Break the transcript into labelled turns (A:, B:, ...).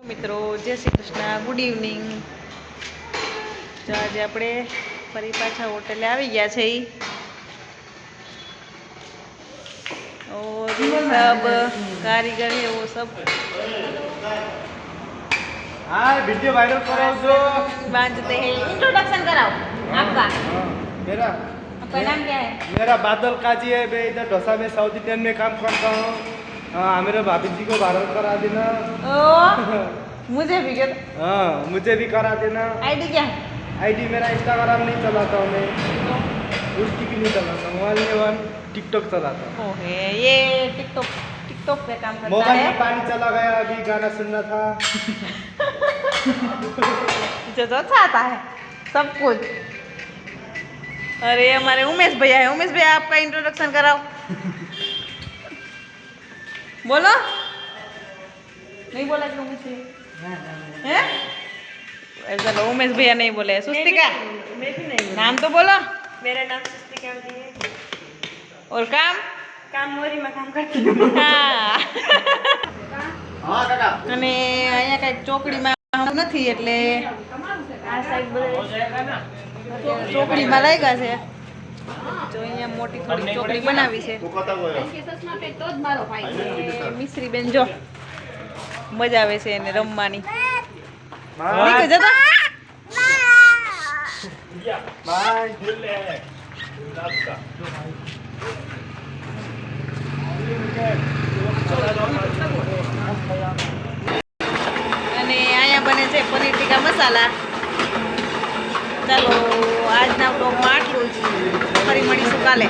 A: મિત્રો જય Shri Krishna, good evening. તો આજે આપણે ફરી પાછા હોટલે આવી ગયા છે। और सब कारीगर है वो सब
B: हाँ वीडियो वायरल कराओ जो
A: बांधते हैं। इंट्रोडक्शन कराओ आपका।
B: मेरा
A: आपका नाम क्या है?
B: मेरा बादल काजी है। मैं इधर डोसा में साउथ इंडियन में काम करता हूँ। हाँ मेरे भाभी जी को वायरल करा देना।
A: ओ मुझे भी क्या?
B: हाँ मुझे भी करा देना।
A: आईडी क्या है?
B: आईडी मेरा इंस्टाग्राम नहीं चलाता हूँ मैं, उसकी भी नहीं चलाता हूँ, वन टिकटॉक चलाता हूँ।
A: ओके ये टिकटॉक पे काम करता
B: मोबाइल
A: है।
B: में पानी चला गया, अभी गाना सुनना था।
A: जो अच्छा आता है सब कुछ। अरे हमारे उमेश भैया है। उमेश भैया आपका इंट्रोडक्शन कराओ। बोलो। नहीं बोला कि उमेश भैया हैं? चलो उमेश भैया नहीं बोले। सुस्तिका
C: मैं भी नहीं।
A: नाम तो बोलो।
C: मेरा नाम सुस्तिका है।
A: और काम
C: मोरी में काम करती हूँ।
A: હા
B: हाँ काका
A: અને અહીંયા કઈક ચોકડીમાં નથી એટલે
C: આ સાઈડ બધે
A: ચોકડીમાં લાગ્યા છે। જો અહીંયા મોટી થોડી ચોકડી બનાવી છે। મિશ્રી બેન જો મજા આવે છે એને રમવાની। નીકળ જતા
B: बाय।
A: અને અહીંયા બને છે પનીર ટીકા મસાલા। ચાલો આજના બ્લોગમાં આટલું જ, ફરી મળીશું કાલે।